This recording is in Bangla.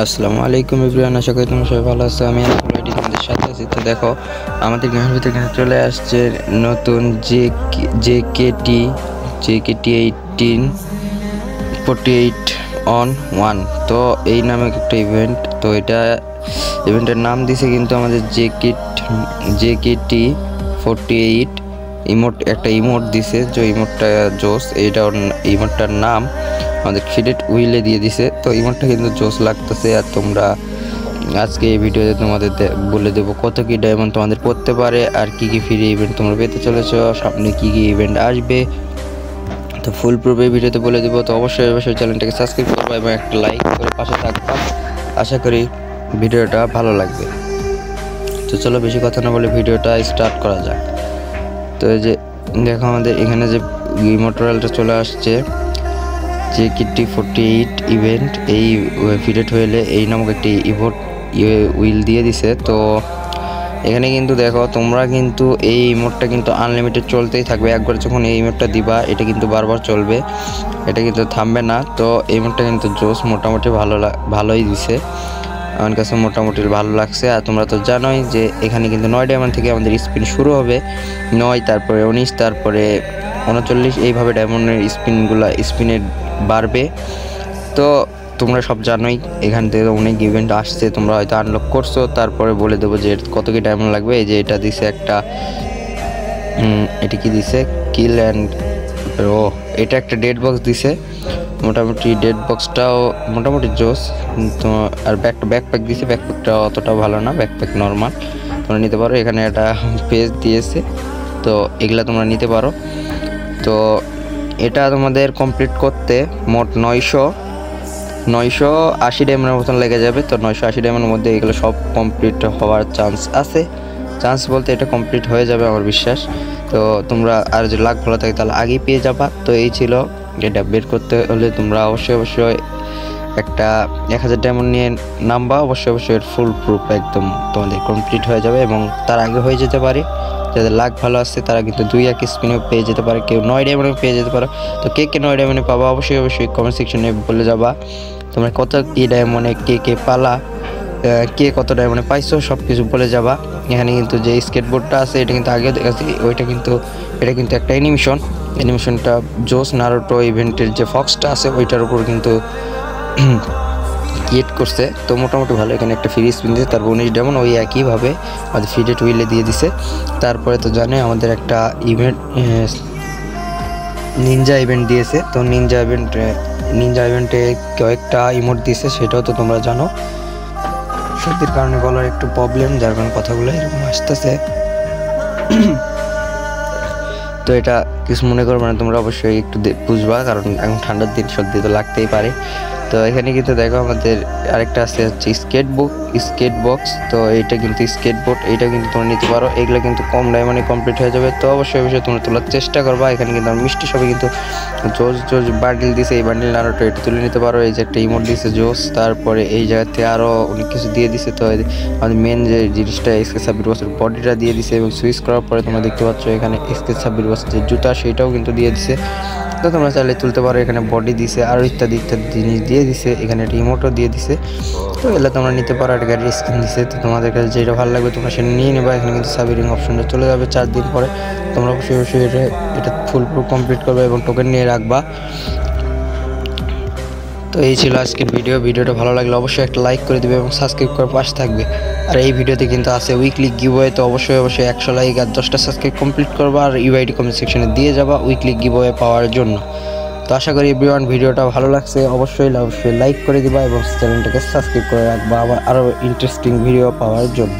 আসসালামু আলাইকুম এভরিওয়ান, আশা করি তোমরা সবাই ভালো আছো। আমি অলরেডি তোমাদের সাথে আছি। তো দেখো, আমাদের গেমের ভিতরে কিন্তু চলে আসছে নতুন জেকেটি 1848 on 1। তো এই নামে একটা ইভেন্ট। তো এটা ইভেন্টের নাম দিছে কিন্তু আমাদের জেকেটি 48 একটা ইমোট দিছে, যে ইমোটটা জোস। এইটা ইমোটটার নাম আমাদের ফিডেট উইলে দিয়ে দিছে। তো ইমোটটা কিন্তু জোস লাগতেছে। আর তোমরা আজকে এই ভিডিওতে তোমাদের বলে দেবো কত কি ডায়মন্ড তোমাদের পড়তে পারে, আর কি কি ফ্রি ইভেন্ট তোমরা পেতে চলেছো, সামনে কি কি ইভেন্ট আসবে। তো ফুল প্রুফ এই ভিডিওতে বলে দেবো। তো অবশ্যই চ্যানেলটাকে সাবস্ক্রাইব করবা এবং একটা লাইক করে পাশে থাকবা। আশা করি ভিডিওটা ভালো লাগবে। তো চলো বেশি কথা না বলে ভিডিওটা স্টার্ট করা যাক। তো এই যে দেখো, আমাদের এখানে যে ইমোর্টালটা চলে আসছে, জেকেটি 48 ইভেন্ট। এই ফিডেট হইলে এই নামক একটি উইল দিয়ে দিছে। তো এখানে কিন্তু দেখো, তোমরা কিন্তু এই ইমোটটা কিন্তু আনলিমিটেড চলতেই থাকবে। একবার যখন এই ইমোটটা দিবা, এটা কিন্তু বারবার চলবে, এটা কিন্তু থামবে না। তো এই ইমোটটা কিন্তু জোস মোটামুটি ভালোই দিছে, আমার কাছে মোটামুটি ভালো লাগছে। আর তোমরা তো জানোই যে এখানে কিন্তু 9 ডায়মন্ড থেকে আমাদের স্পিন শুরু হবে। 9, তারপরে 19, তারপরে 39, এইভাবে ডায়মন্ডের স্পিনের বাড়বে। তো তোমরা সব জানোই এখান থেকে অনেক ইভেন্ট আসছে, তোমরা হয়তো আনলক করছো। তারপরে বলে দেবো যে কত কি ডায়মন্ড লাগবে। এই যে এটা দিছে একটা, এটা কি দিছে, কিল অ্যান্ড এটা একটা ডেড বক্স দিছে। মোটামুটি ডেড বক্সটাও মোটামুটি জোস। তো আর ব্যাকপ্যাক দিছে, ব্যাকপ্যাকটা অতটাও ভালো না, ব্যাকপ্যাক নর্মাল, তোমরা নিতে পারো। এখানে একটা পেজ দিয়েছে, তো এগুলা তোমরা নিতে পারো। তো এটা তোমাদের কমপ্লিট করতে মোট 980 ডায়মন্ডের মতন লেগে যাবে। তো 980 ডায়মন্ডের মধ্যে এগুলো সব কমপ্লিট হওয়ার চান্স বলতে এটা কমপ্লিট হয়ে যাবে আমার বিশ্বাস। তো তোমরা আর যদি লাখ ভালো থাকে তাহলে আগেই পেয়ে যাবা। তো এই ছিল, এটা বের করতে হলে তোমরা অবশ্যই একটা 1000 ডায়মন্ড নিয়ে নামবা। অবশ্যই ফুল প্রুফ একদম তোমাদের কমপ্লিট হয়ে যাবে, এবং তার আগে হয়ে যেতে পারে। যাদের লাখ ভালো আসছে তারা কিন্তু 2-1 স্পিনেও পেয়ে যেতে পারে, কেউ 9 ডায়মন্ডে পেয়ে যেতে পারো। তো কে 9 ডায়মন্ডে পাবা অবশ্যই কমেন্ট সেকশনে বলে যাবা। তোমরা কত কি ডায়মন্ডে কে পালা, কে কত ডায়মন্ডে পাইছো সব কিছু বলে যাবা। এখানে কিন্তু যে স্কেটবোর্ডটা আছে এটা কিন্তু আগেও দেখাচ্ছি, এটা কিন্তু একটা অ্যানিমেশনটা জোস। নারুটো ইভেন্টের যে ফক্সটা আছে ওইটার উপর কিন্তু ক্রিয়েট করছে। তো মোটামুটি ভালো। এখানে একটা ফ্রি স্পিন দিয়েছে, তারপর 19 ডায়মন্ড ওই একইভাবে আমাদের ফিডেট উইলে দিয়ে দিছে। তারপরে তো জানে আমাদের একটা নিনজা ইভেন্ট দিয়েছে। তো নিনজা ইভেন্টে কয়েকটা ইমোট দিয়েছে, সেটাও তো তোমরা জানো। সর্দির কারণে গলার একটু প্রবলেম, যার কারণে কথাগুলো এরকম আসতেছে। তো এটা কিছু মনে করবে না, তোমরা অবশ্যই একটু বুঝবা, কারণ এখন ঠান্ডার দিন, সর্দি তো লাগতেই পারে। তো এখানে কিন্তু দেখো আমাদের আরেকটা আছে হচ্ছে স্কেট বক্স। তো এইটা কিন্তু স্কেটবোর্ড, এইটা কিন্তু তোমরা নিতে পারো। এগুলো কিন্তু কম ডায়মন্ডে কমপ্লিট হয়ে যাবে। তো অবশ্যই তোমরা তোলার চেষ্টা করবা। এখানে কিন্তু মিষ্টি সবাই কিন্তু জোস বান্ডিল দিছে, এই বান্ডিল নারুটো এটা তুলে নিতে পারো। এই যে একটা ইমোট দিছে জোস, তারপরে এই জায়গা থেকে আরও অনেক কিছু দিয়ে দিছে। তো আমাদের মেন যে জিনিসটা SK26 বডিটা দিয়ে দিছে, এবং সুইচ করার পরে তোমরা দেখতে পাচ্ছ এখানে SK26 যে জুতা সেটাও কিন্তু দিয়ে দিছে। তো তোমরা চাইলে তুলতে পারো। এখানে বডি দিছে, আরও ইত্যাদি জিনিস দিয়ে দিছে। এখানে একটা ইমোটও দিয়ে দিছে। তো এগুলো তোমরা নিতে পারো। একটা গাড়ির স্কিন দিছে। তো তোমাদের কাছে যেটা ভালো লাগবে তোমরা সেটা নিয়ে নেবা। এখানে কিন্তু সাবিরিং অপশনটা চলে যাবে 4 দিন পরে। তোমরা অবশ্যই এটা ফুল প্রুফ কমপ্লিট করবে এবং টোকেন নিয়ে রাখবা। তো এই ছিল আজকের ভিডিওটা ভালো লাগলে অবশ্যই একটা লাইক করে দিবে এবং সাবস্ক্রাইব করে পাশে থাকবে। আর এই ভিডিওতে কিন্তু আছে উইকলি গিভওয়ে। তো অবশ্যই 100 লাইক আর 10টা সাবস্ক্রাইব কমপ্লিট করবা, আর ইউআইডি কমেন্ট সেকশনে দিয়ে যাবা উইকলি গিভওয়ে পাওয়ার জন্য। তো আশা করি এভরিওয়ান ভিডিওটা ভালো লাগছে। অবশ্যই লাইক করে দিবা এবং চ্যানেলটাকে সাবস্ক্রাইব করে রাখবা আবার আরও ইন্টারেস্টিং ভিডিও পাওয়ার জন্য।